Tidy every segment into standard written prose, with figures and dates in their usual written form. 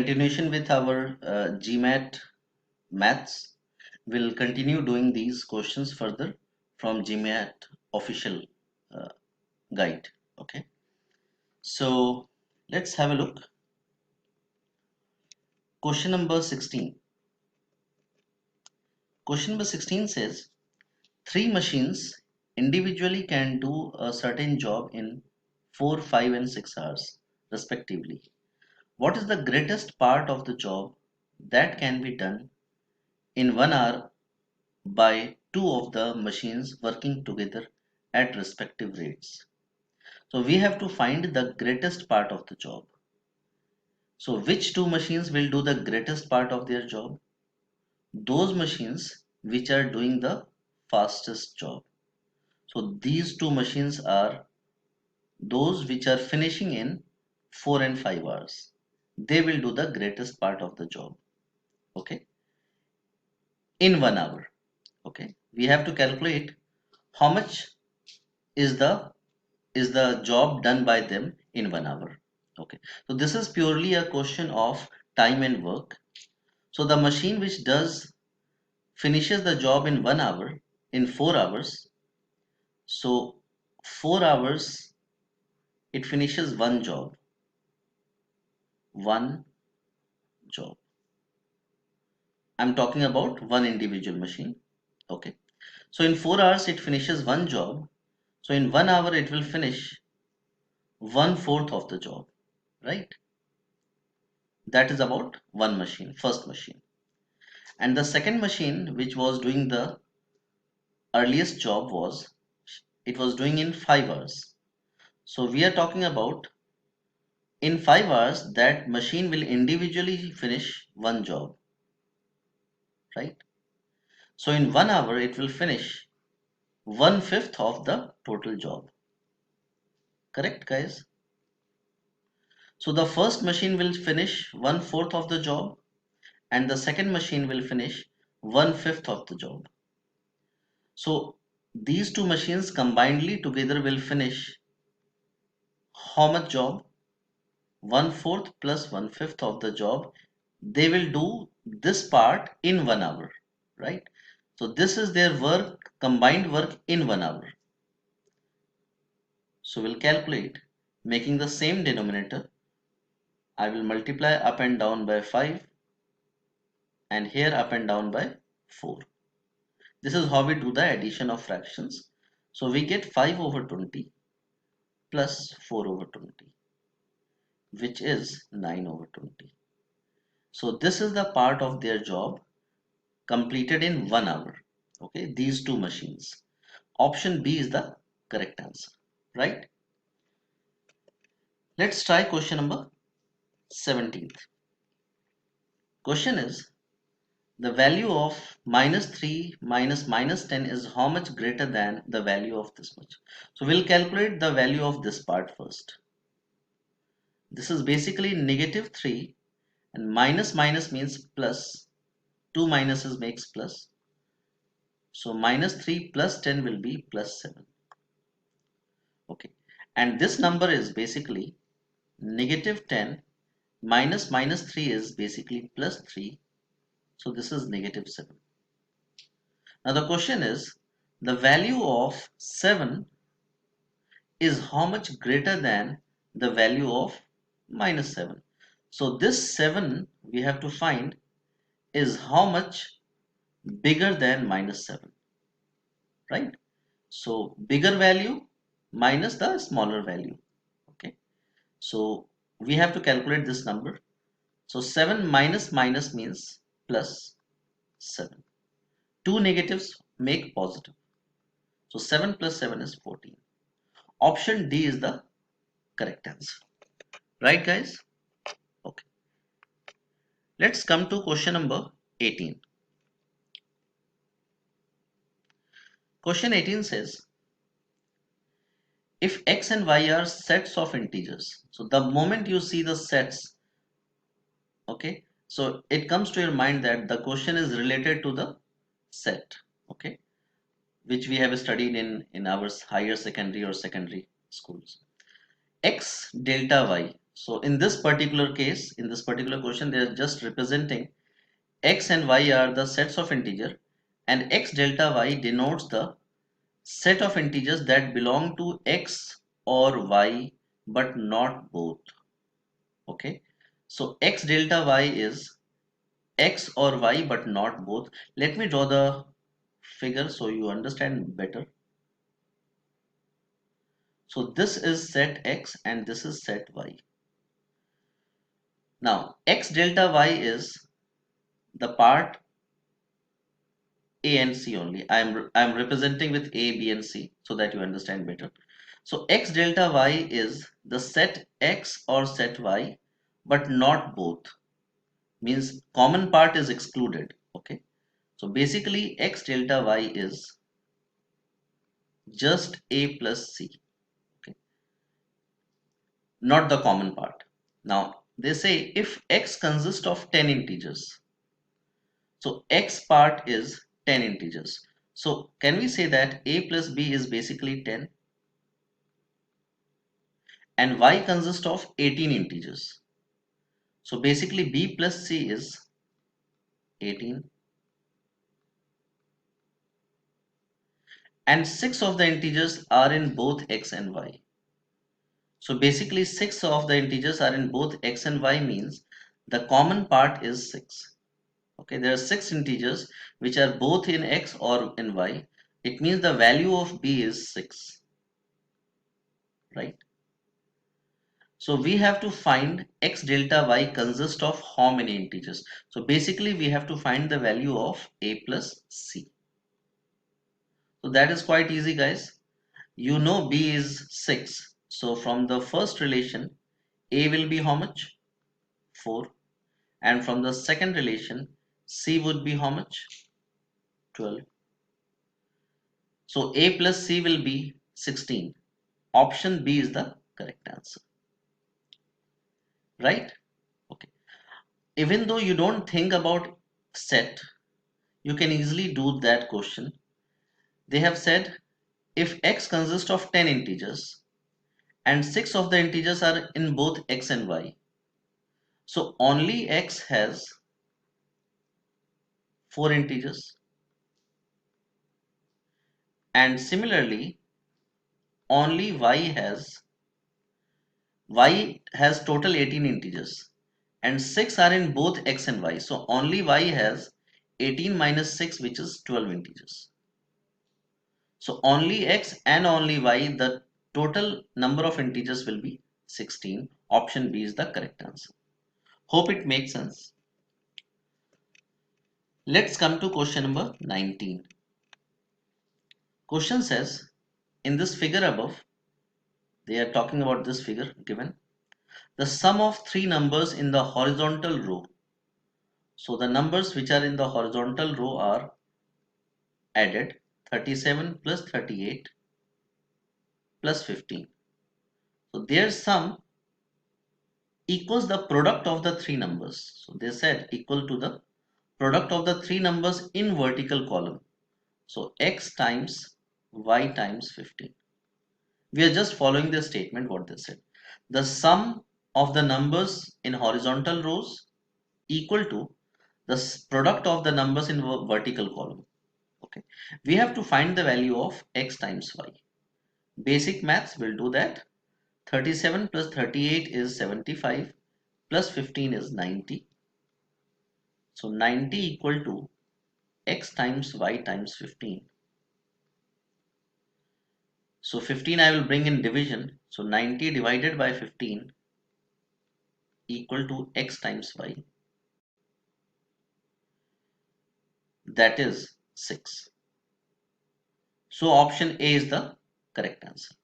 continuation with our GMAT maths. We'll continue doing these questions further from GMAT official uh, guide. Okay, so let's have a look. Question number 16. Question number 16 says three machines individually can do a certain job in 4, 5, and 6 hours respectively. What is the greatest part of the job that can be done in 1 hour by two of the machines working together at respective rates? So we have to find the greatest part of the job. So which two machines will do the greatest part of their job? Those machines which are doing the fastest job. So these two machines are those which are finishing in 4 and 5 hours. They will do the greatest part of the job. Okay, in 1 hour. Okay, we have to calculate how much is the job done by them in 1 hour. Okay, so this is purely a question of time and work. So the machine which does finishes the job in 1 hour in 4 hours. So 4 hours it finishes one job. I'm talking about one individual machine. Okay, so in 4 hours it finishes one job. So in 1 hour it will finish 1/4 of the job, right? That is about one machine, first machine. And the second machine which was doing the earliest job was doing in 5 hours. So we are talking about in 5 hours that machine will individually finish one job, right? So in 1 hour it will finish 1/5 of the total job. Correct, guys? So the first machine will finish 1/4 of the job and the second machine will finish 1/5 of the job. So these two machines combinedly together will finish how much job? 1/4 plus 1/5 of the job. They will do this part in 1 hour, right? So this is their work, combined work in 1 hour. So we'll calculate making the same denominator. I will multiply up and down by 5 and here up and down by 4. This is how we do the addition of fractions. So we get 5 over 20 plus 4 over 20, which is 9 over 20. So this is the part of their job completed in 1 hour. Okay, these two machines. Option B is the correct answer, right? Let's try question number 17th. Question is the value of -3 minus -10 is how much greater than the value of this much. So we'll calculate the value of this part first. This is basically -3 and minus minus means plus. Two minuses makes plus. So -3 plus 10 will be plus 7. Okay, and this number is basically -10 minus -3 is basically plus 3. So this is -7. Now the question is the value of 7 is how much greater than the value of -7. So this 7 we have to find is how much bigger than -7, right? So bigger value minus the smaller value. Okay, so we have to calculate this number. So 7 minus minus means plus 7. Two negatives make positive. So 7 plus 7 is 14. Option D is the correct answer. Right, guys? Okay. Let's come to question number 18. Question 18 says, if x and y are sets of integers, so the moment you see the sets, okay, so it comes to your mind that the question is related to the set, okay, which we have studied in our higher secondary or secondary schools. X delta y, So in this particular case, in this particular question, they are just representing x and y are the sets of integer, and x delta y denotes the set of integers that belong to x or y but not both. Okay, so x delta y is x or y but not both. Let me draw the figure so you understand better. So this is set x and this is set y. Now x delta y is the part A and C only. I'm representing with A, B and C so that you understand better. So x delta y is the set x or set y but not both. Means common part is excluded. Okay. So basically x delta y is just A plus C. Okay. Not the common part. Now they say if x consists of 10 integers. So x part is 10 integers. So can we say that A plus B is basically 10 and y consists of 18 integers. So basically B plus C is 18 and 6 of the integers are in both x and y. So basically 6 of the integers are in both x and y means the common part is 6. Okay, there are 6 integers which are both in x or in y. It means the value of B is 6, right? So we have to find x delta y consists of how many integers. So basically we have to find the value of A plus C. So that is quite easy, guys. You know B is 6. So from the first relation, A will be how much? 4. And from the second relation, C would be how much? 12. So A plus C will be 16. Option B is the correct answer. Right? Okay. Even though you don't think about set, you can easily do that question. They have said if x consists of 10 integers and 6 of the integers are in both x and y, so only x has 4 integers and similarly only y has total 18 integers and 6 are in both x and y, so only y has 18 minus 6 which is 12 integers. So only x and only y, the total number of integers will be 16. Option B is the correct answer. Hope it makes sense. Let's come to question number 19. Question says, in this figure above, they are talking about this figure given, the sum of three numbers in the horizontal row. So the numbers which are in the horizontal row are added 37 plus 38 plus 15. So their sum equals the product of the three numbers. So they said equal to the product of the three numbers in vertical column. So x times y times 15. We are just following the statement what they said. The sum of the numbers in horizontal rows equal to the product of the numbers in vertical column. Okay, we have to find the value of x times y. Basic maths will do that. 37 plus 38 is 75 plus 15 is 90. So 90 equal to x times y times 15. So 15 I will bring in division. So 90 divided by 15 equal to x times y. That is 6. So option A is the correct answer.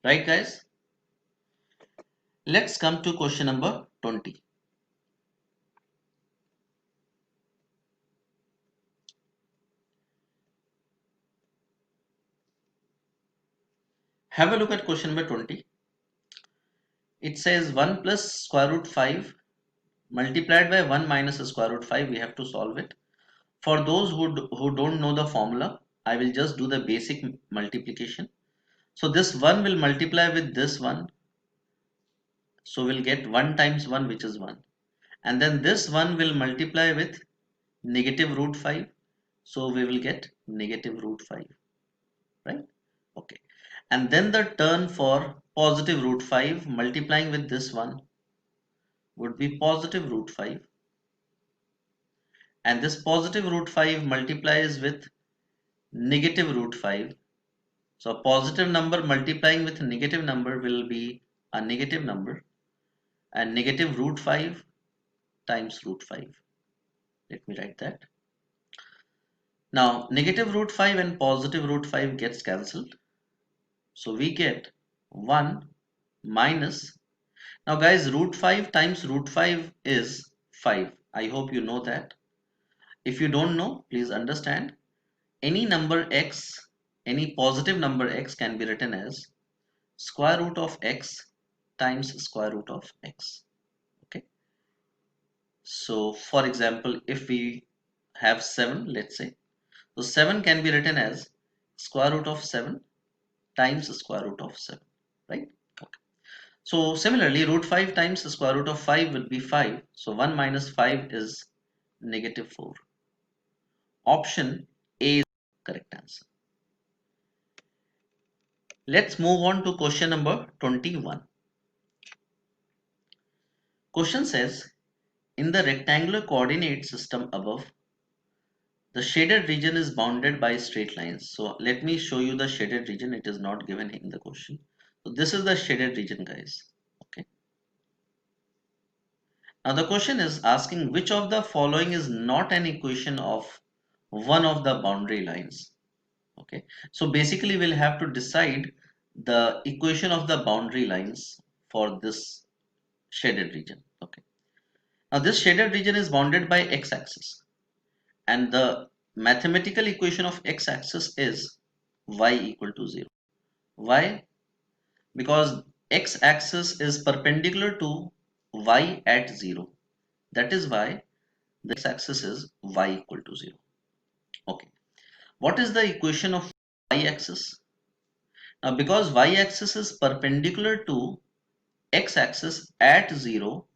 Right, guys? Let's come to question number 20. Have a look at question number 20. It says 1 plus square root 5 multiplied by 1 minus square root 5. We have to solve it. For those who don't know the formula, I will just do the basic multiplication. So this 1 will multiply with this one So we'll get 1 times 1, which is 1. And then this 1 will multiply with negative root 5. So we will get negative root 5, right? Okay. And then the term for positive root 5 multiplying with this one would be positive root 5. And this positive root 5 multiplies with negative root 5. So a positive number multiplying with a negative number will be a negative number, and negative root 5 times root 5. Let me write that. Now negative root 5 and positive root 5 gets cancelled. So we get 1 minus. Now guys, root 5 times root 5 is 5. I hope you know that. If you don't know, please understand. Any number x, any positive number x can be written as square root of x times square root of x. Okay. So for example, if we have 7, let's say, so 7 can be written as square root of 7 times square root of 7, right? Okay. So similarly, root 5 times the square root of 5 would be 5. So 1 minus 5 is negative 4. Option A is the correct answer. Let's move on to question number 21. Question says, in the rectangular coordinate system above, the shaded region is bounded by straight lines. So let me show you the shaded region. It is not given in the question. So this is the shaded region, guys. Okay. Now the question is asking which of the following is not an equation of one of the boundary lines. Okay. So basically we'll have to decide the equation of the boundary lines for this shaded region. Okay. Now this shaded region is bounded by x-axis, and the mathematical equation of x-axis is y equal to 0. Why? Because x-axis is perpendicular to y at 0. That is why the x-axis is y equal to 0. Okay. What is the equation of y-axis? Now because y-axis is perpendicular to x-axis at 0,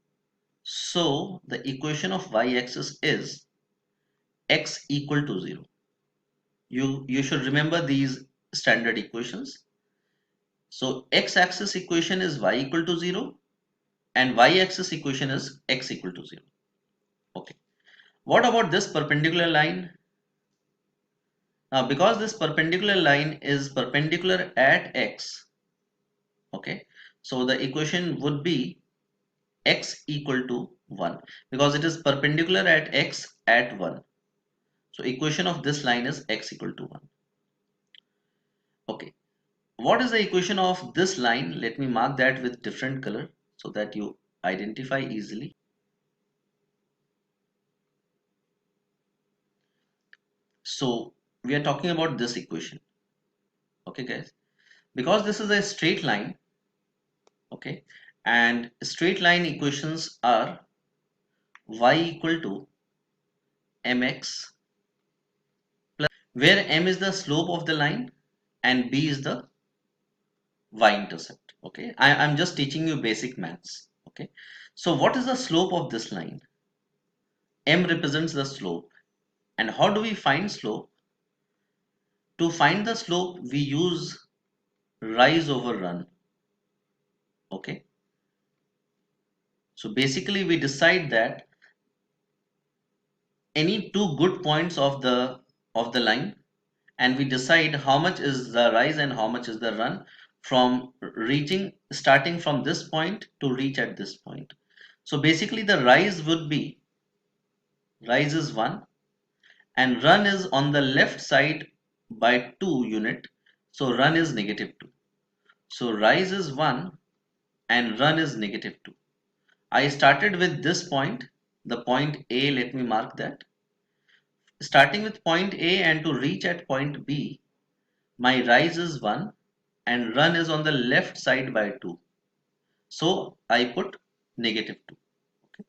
so the equation of y-axis is x equal to 0. You should remember these standard equations. So x-axis equation is y equal to 0 and y-axis equation is x equal to 0. Okay. What about this perpendicular line? Now because this perpendicular line is perpendicular at x, okay, so the equation would be x equal to 1 because it is perpendicular at x at 1. So equation of this line is x equal to 1. Okay. What is the equation of this line? Let me mark that with different color so that you identify easily. So we are talking about this equation. Okay guys, because this is a straight line, okay, and straight line equations are y equal to mx plus, where m is the slope of the line and b is the y-intercept. Okay, I'm just teaching you basic maths. Okay, so what is the slope of this line? M represents the slope. And how do we find slope? To find the slope, we use rise over run. Okay, so basically we decide that any two good points of the line, and we decide how much is the rise and how much is the run from starting from this point to reach at this point. So basically the rise is 1 and run is on the left side by 2 unit, so run is negative 2. So rise is 1 and run is negative 2. I started with this point, the point A. Let me mark that. Starting with point A and to reach at point B, my rise is 1 and run is on the left side by 2. So I put negative 2. Okay.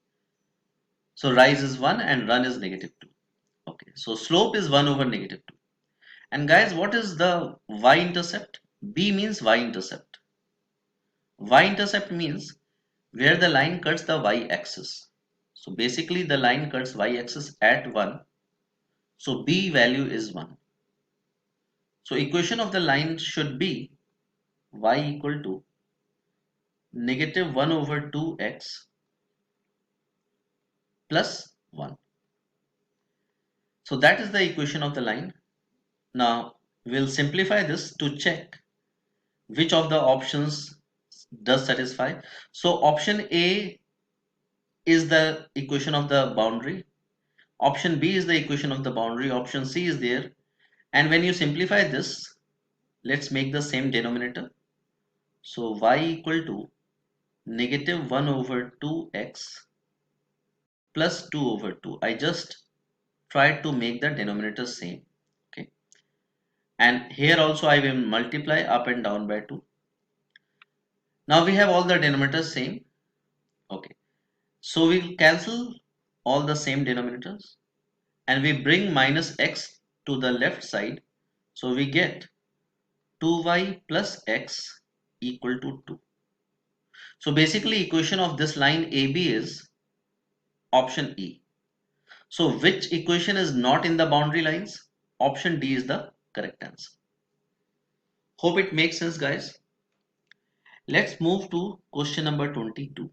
So rise is 1 and run is negative 2. Okay. So slope is 1 over negative 2. And guys, what is the y-intercept? B means y-intercept. Y-intercept means where the line cuts the y-axis. So basically the line cuts y-axis at 1. So b value is 1. So equation of the line should be y equal to negative 1 over 2x plus 1. So that is the equation of the line. Now we'll simplify this to check which of the options does satisfy. So option A is the equation of the boundary. Option B is the equation of the boundary. Option C is there. And when you simplify this, let's make the same denominator. So y equal to negative 1 over 2x plus 2 over 2. I just tried to make the denominator same. Okay. And here also I will multiply up and down by 2. Now we have all the denominators same. Okay. So we'll cancel all the same denominators and we bring minus x to the left side. So we get 2y plus x equal to 2. So basically equation of this line AB is option E. So which equation is not in the boundary lines? Option D is the correct answer. Hope it makes sense, guys. Let's move to question number 22.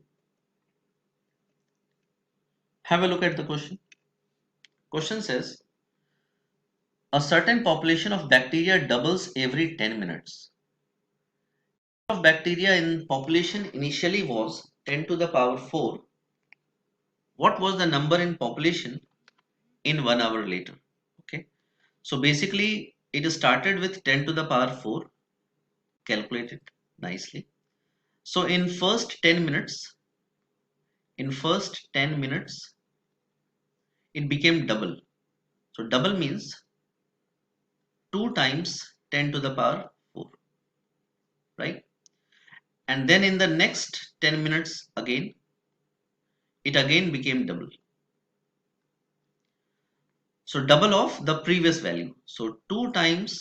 Have a look at the question. Question says, a certain population of bacteria doubles every 10 minutes. Of bacteria in population initially was 10 to the power 4. What was the number in population in 1 hour later? Okay. So basically it started with 10 to the power 4. Calculated nicely. So in first 10 minutes, it became double. So double means 2 times 10 to the power 4, right? And then in the next 10 minutes again, it again became double. So double of the previous value. So 2 times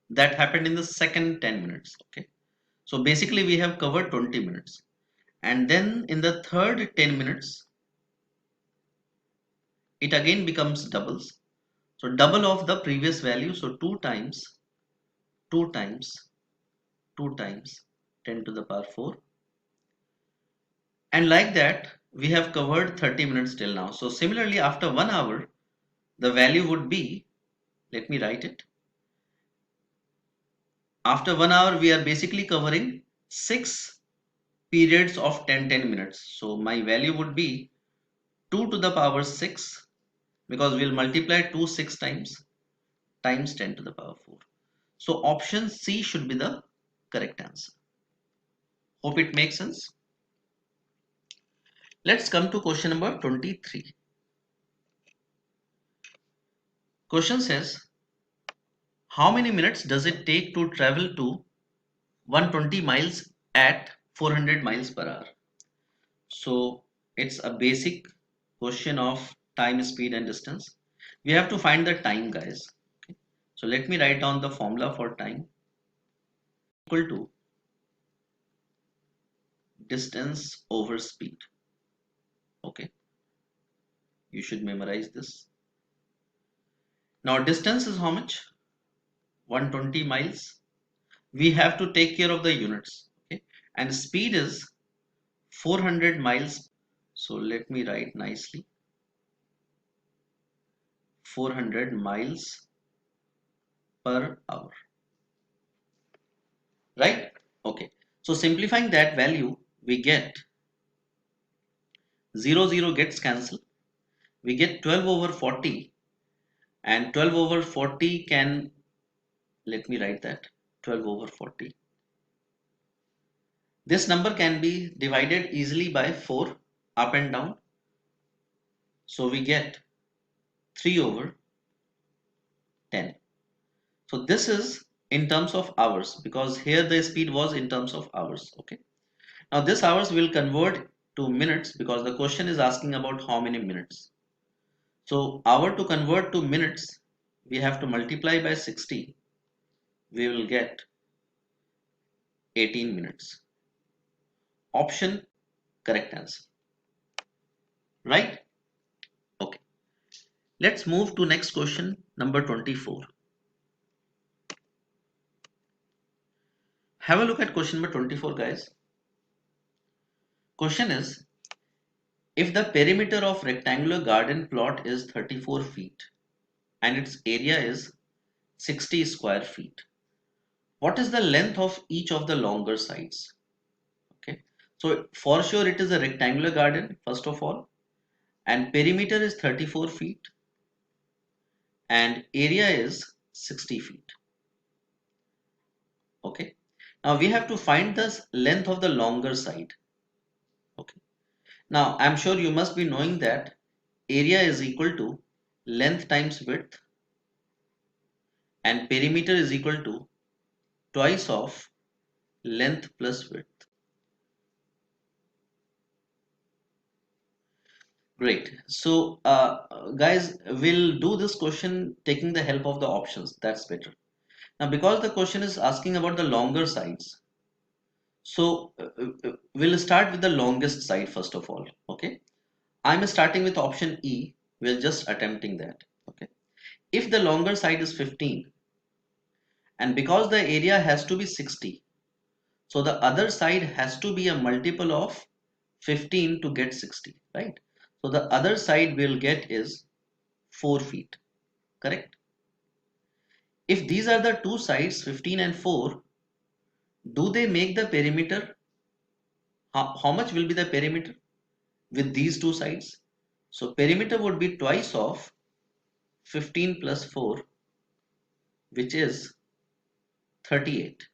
that happened in the second 10 minutes. Okay. So basically we have covered 20 minutes. And then in the third 10 minutes, it again becomes doubles. So double of the previous value. So 2 times 2 times 2 times 10 to the power 4. And like that, we have covered 30 minutes till now. So similarly, after 1 hour, the value would be, let me write it. After 1 hour, we are basically covering 6 periods of 10 minutes. So my value would be 2 to the power 6 because we'll multiply 2 6 times 10 to the power 4. So option C should be the correct answer. Hope it makes sense. Let's come to question number 23. Question says, how many minutes does it take to travel to 120 miles at 400 miles per hour? So it's a basic question of time, speed and distance. We have to find the time, guys. Okay. So let me write down the formula for time equal to distance over speed. Okay. You should memorize this. Now distance is how much? 120 miles. We have to take care of the units. Okay. And speed is 400 miles. So let me write nicely. 400 miles per hour, right? Okay, so simplifying that value, we get 0 gets cancelled, we get 12 over 40, and 12 over 40 can, let me write that, 12 over 40, this number can be divided easily by 4 up and down, so we get 3 over 10. So this is in terms of hours because here the speed was in terms of hours. Okay, now this hours will convert to minutes because the question is asking about how many minutes. So hour to convert to minutes, we have to multiply by 60. We will get 18 minutes. Option correct answer. Right? Okay. Let's move to next question, number 24. Have a look at question number 24, guys. Question is, if the perimeter of rectangular garden plot is 34 feet and its area is 60 square feet, what is the length of each of the longer sides? Okay. So for sure it is a rectangular garden, first of all, and perimeter is 34 feet and area is 60 feet. Okay. Now we have to find the length of the longer side. Okay. Now I'm sure you must be knowing that area is equal to length times width and perimeter is equal to twice of length plus width. Great. So guys, we'll do this question taking the help of the options. That's better. Now because the question is asking about the longer sides, so we'll start with the longest side first of all. Okay. I'm starting with option E. We're just attempting that. Okay. If the longer side is 15 and because the area has to be 60, so the other side has to be a multiple of 15 to get 60, right? So the other side we'll get is 4 feet, correct? If these are the two sides, 15 and 4, do they make the perimeter? How much will be the perimeter with these two sides? So perimeter would be twice of 15 plus 4, which is 38.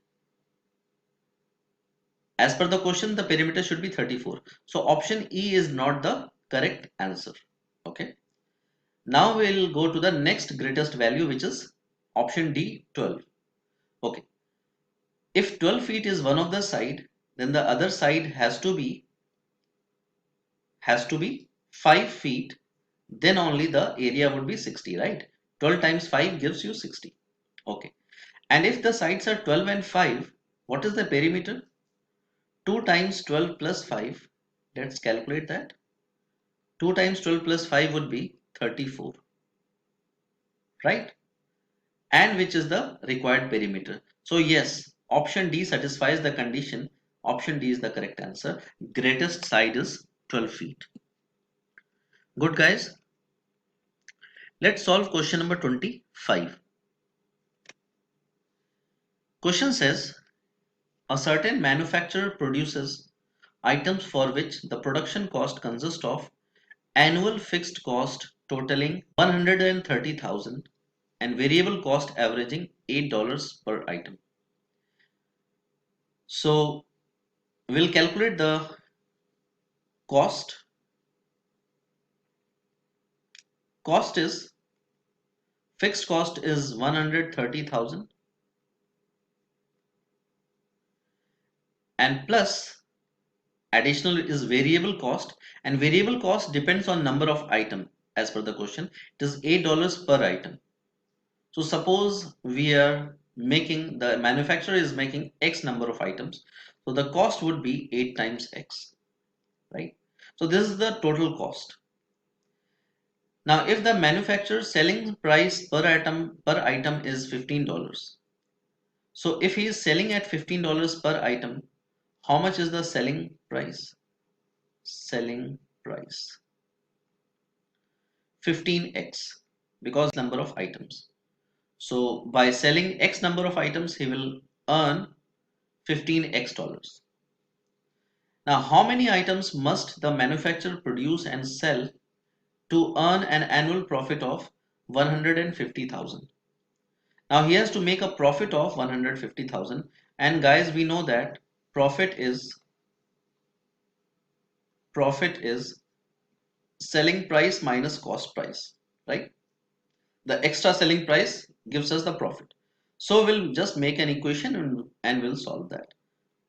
As per the question, the perimeter should be 34. So option E is not the correct answer. Okay. Now we'll go to the next greatest value, which is option D, 12. Okay. If 12 feet is one of the side, then the other side has to be 5 feet. Then only the area would be 60, right? 12 times 5 gives you 60. Okay. And if the sides are 12 and 5, what is the perimeter? 2 times 12 plus 5. Let's calculate that. 2 times 12 plus 5 would be 34. Right? And which is the required perimeter. So yes, option D satisfies the condition. Option D is the correct answer. Greatest side is 12 feet. Good guys. Let's solve question number 25. Question says, a certain manufacturer produces items for which the production cost consists of annual fixed cost totaling 130,000 and variable cost averaging $8 per item. So we'll calculate the cost. Fixed cost is 130,000 and plus additional is variable cost, and variable cost depends on number of item. As per the question, it is $8 per item. So suppose the manufacturer is making X number of items, so the cost would be 8 times X, right? So this is the total cost. Now if the manufacturer's selling price per item is $15, so if he is selling at $15 per item, how much is the selling price? Selling price 15x, because number of items. So by selling X number of items, he will earn 15x dollars. Now, how many items must the manufacturer produce and sell to earn an annual profit of 150,000? Now, he has to make a profit of 150,000, and guys, we know that profit is selling price minus cost price, right? The extra selling price gives us the profit. So we'll just make an equation and we'll solve that.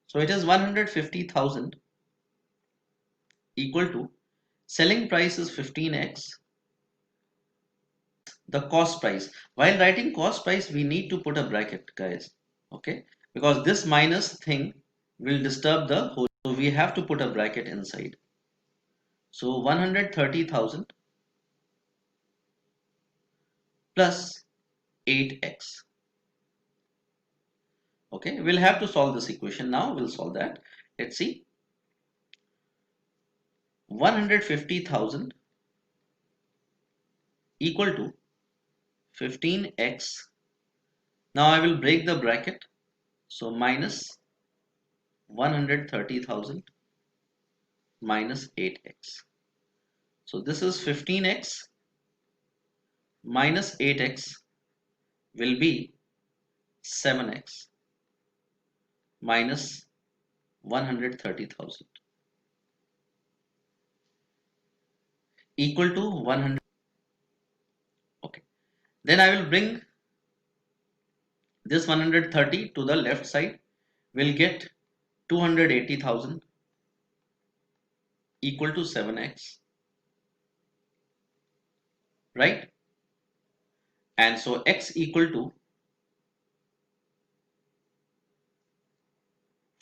So it is 150,000 equal to selling price is 15x, the cost price. While writing cost price, we need to put a bracket, guys. Okay, because this minus thing will disturb the whole. So we have to put a bracket inside. So 130,000 plus 8x. Okay, we'll have to solve this equation now. We'll solve that. Let's see. 150,000 equal to 15x. Now I will break the bracket. So minus 130,000 minus 8x. So this is 15x minus 8x will be 7x minus 130,000 equal to 100. Okay, then I will bring this 130 to the left side. We'll get 280,000 equal to 7x, right? And so x equal to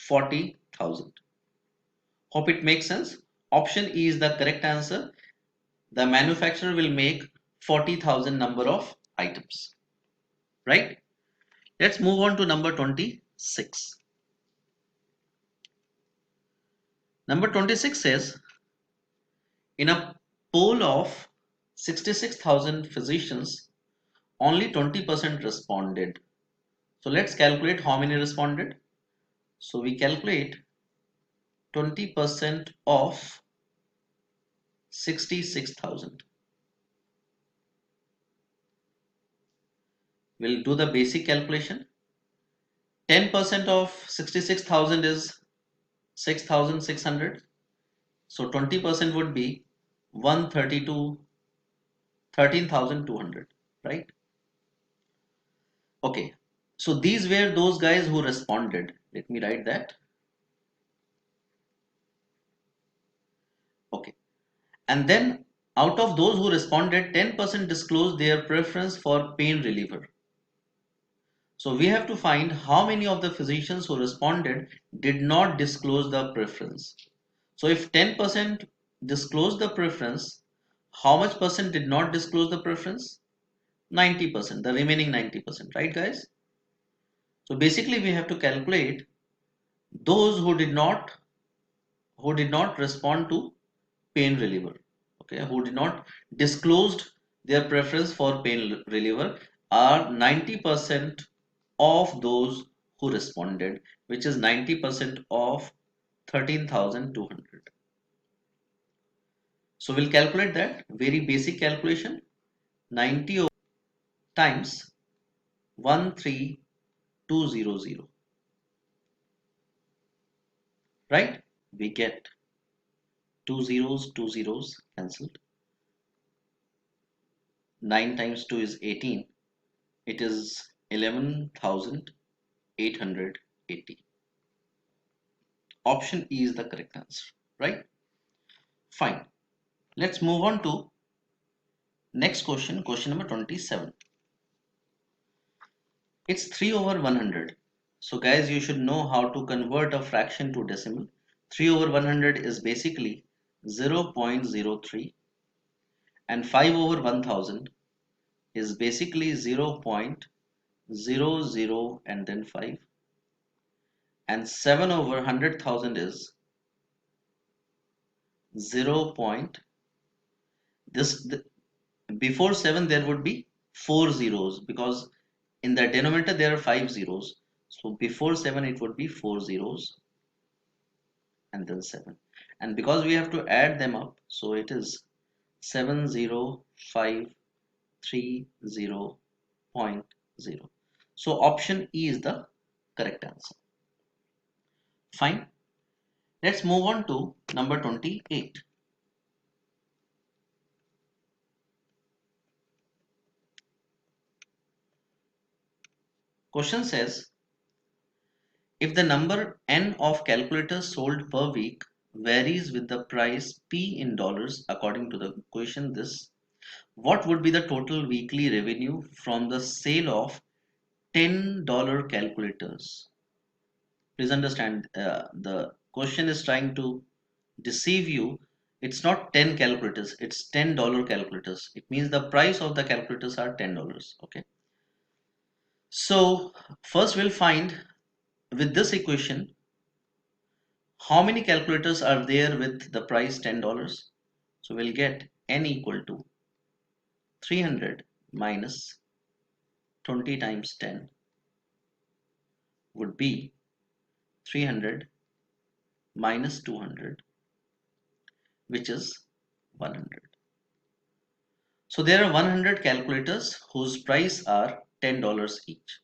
40,000. Hope it makes sense. Option E is the correct answer. The manufacturer will make 40,000 number of items, right? Let's move on to number 26. Number 26 says, in a poll of 66,000 physicians, only 20% responded. So let's calculate how many responded. So we calculate 20% of 66,000. We'll do the basic calculation. 10% of 66,000 is 6,600. So 20% would be 132, 13,200, right? Okay, so these were those guys who responded. Let me write that. Okay, and then out of those who responded, 10% disclosed their preference for pain reliever. So we have to find how many of the physicians who responded did not disclose the preference. So if 10% disclosed the preference, how much percent did not disclose the preference? 90%, the remaining 90%, right guys? So basically we have to calculate those who did not respond to pain reliever, okay, who did not disclosed their preference for pain reliever are 90% of those who responded, which is 90% of 13,200. So we'll calculate that very basic calculation. 90 times 13200, right? We get two zeros cancelled. 9 times 2 is 18. It is 11,880. Option E is the correct answer, right? Fine. Let's move on to next question, question number 27. It's 3 over 100. So guys, you should know how to convert a fraction to decimal. 3 over 100 is basically 0.03, and 5 over 1000 is basically 0.00 and then 5, and 7 over 100,000 is 0. This before 7 there would be 4 zeros, because in the denominator there are 5 zeros. So before 7 it would be 4 zeros and then 7, and because we have to add them up, so it is 70530.0. So option E is the correct answer. Fine. Let's move on to number 28. Question says, if the number n of calculators sold per week varies with the price P in dollars according to the question this, what would be the total weekly revenue from the sale of $10 calculators? Please understand, the question is trying to deceive you. It's not 10 calculators, it's $10 calculators. It means the price of the calculators are $10. Okay. So first we'll find with this equation how many calculators are there with the price $10. So we'll get n equal to 300 minus 20 times 10 would be 300 minus 200, which is 100. So there are 100 calculators whose price are $10 each.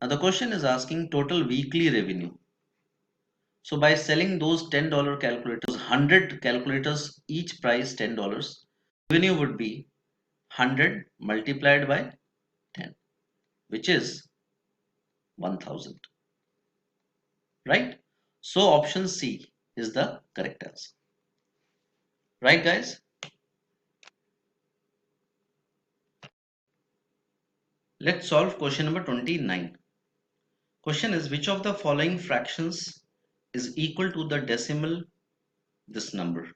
Now the question is asking total weekly revenue. So by selling those $10 calculators, 100 calculators each price $10, revenue would be 100 multiplied by 10, which is 1000. Right? So option C is the correct answer. Right, guys? Let's solve question number 29. Question is, which of the following fractions is equal to the decimal this number?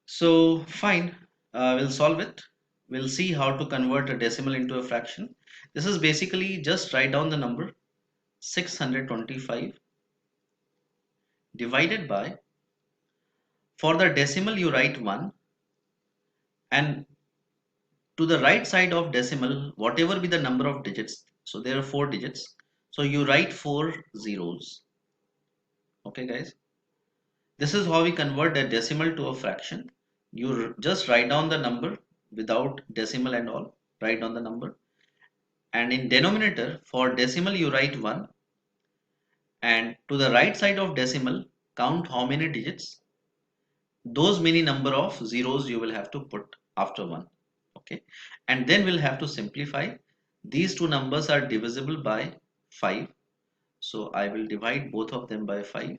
So fine, we'll solve it. We'll see how to convert a decimal into a fraction. This is basically just write down the number 625 divided by, for the decimal you write 1, and to the right side of decimal whatever be the number of digits, so there are 4 digits, so you write 4 zeros. Okay guys, this is how we convert a decimal to a fraction. You just write down the number without decimal and all, write down the number, and in denominator for decimal you write 1, and to the right side of decimal count how many digits, those many number of zeros you will have to put after 1. Okay, and then we'll have to simplify. These two numbers are divisible by 5, so I will divide both of them by 5.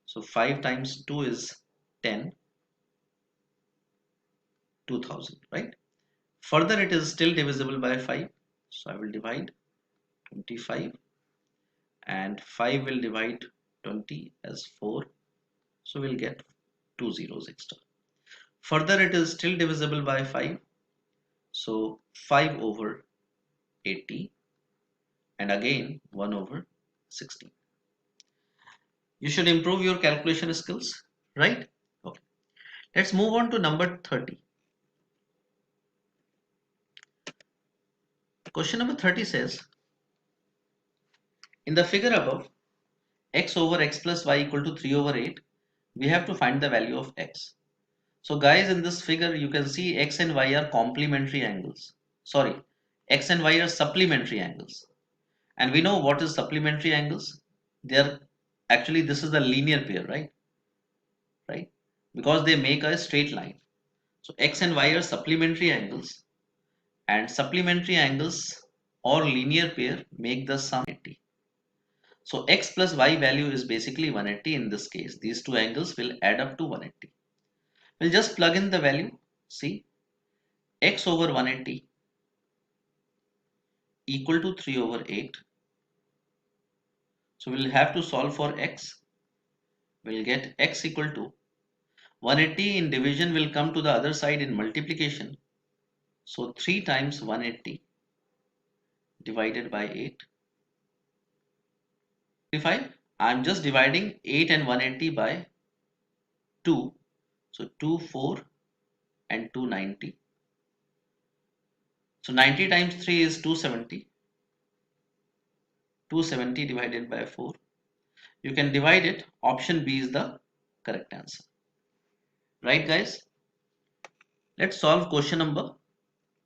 So 5 times 2 is 10, 2000, right? Further it is still divisible by 5, so I will divide 25, and 5 will divide 20 as 4, so we'll get 2 zeros extra. Further it is still divisible by 5, so 5 over 80, and again 1 over 16. You should improve your calculation skills, right? Okay. Let's move on to number 30. Question number 30 says, in the figure above, x over x plus y equal to 3 over 8, we have to find the value of x. So guys, in this figure you can see x and y are complementary angles. Sorry, x and y are supplementary angles. And we know what is supplementary angles. They are actually, this is the linear pair, right? Right? Because they make a straight line. So x and y are supplementary angles, and supplementary angles or linear pair make the sum 80. So x plus y value is basically 180 in this case. These two angles will add up to 180. We'll just plug in the value. See, x over 180 equal to 3 over 8. So we'll have to solve for x. We'll get x equal to 180 in division will come to the other side in multiplication. So 3 times 180 divided by 8. 55. I'm just dividing 8 and 180 by 2. So 2, 4 and 2, 90. So 90 times 3 is 270. 270 divided by 4. You can divide it. Option B is the correct answer. Right guys? Let's solve question number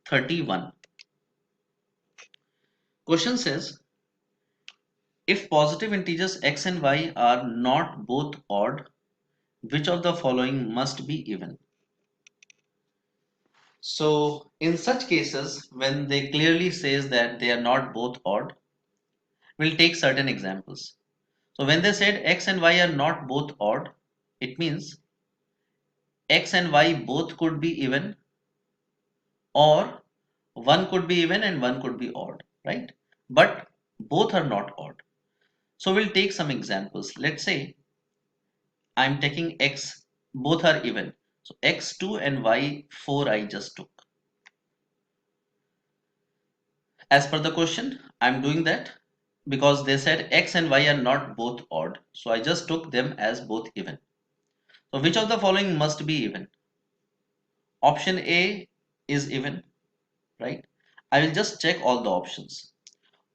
31. Question says, if positive integers x and y are not both odd, which of the following must be even? So in such cases, when they clearly says that they are not both odd, we'll take certain examples. So when they said x and y are not both odd, it means x and y both could be even, or one could be even and one could be odd, right? But both are not odd. So we'll take some examples. Let's say I'm taking x, both are even. So x2 and y4 I just took. As per the question, I'm doing that because they said x and y are not both odd. So I just took them as both even. So which of the following must be even? Option A is even, right? I will just check all the options.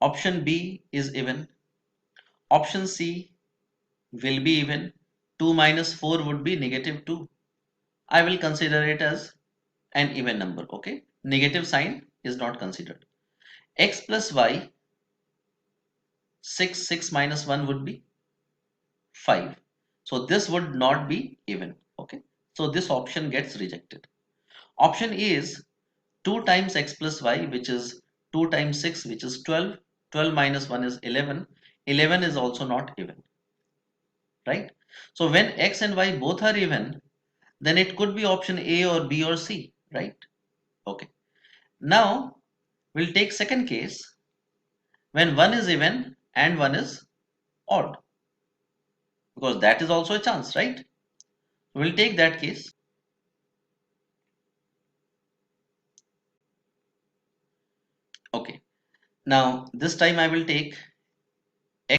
Option B is even. Option C will be even. 2 minus 4 would be negative 2. I will consider it as an even number, okay? Negative sign is not considered. X plus y, 6 minus 1 would be 5. So this would not be even, okay? So this option gets rejected. Option A is 2 times x plus y, which is 2 times 6, which is 12. 12 minus 1 is 11. 11 is also not even, right? So when x and y both are even, then it could be option A or B or C, right? Okay. Now we'll take second case when one is even and one is odd, because that is also a chance, right? We'll take that case. Okay. Now this time I will take x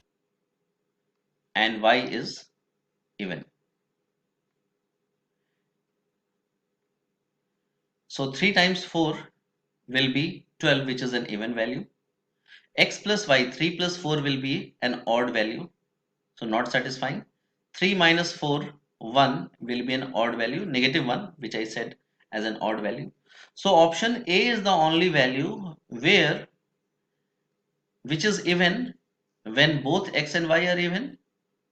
and y is even. So 3 times 4 will be 12, which is an even value. X plus y, 3 plus 4 will be an odd value, so not satisfying. 3 minus 4, 1 will be an odd value, negative 1, which I said as an odd value. So option A is the only value which is even when both x and y are even,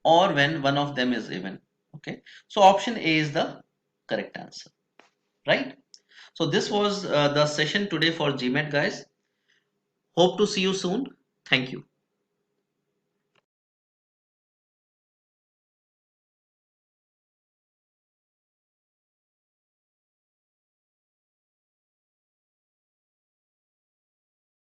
or when one of them is even. Okay, so option A is the correct answer, right? So this was the session today for GMAT, guys. Hope to see you soon. Thank you.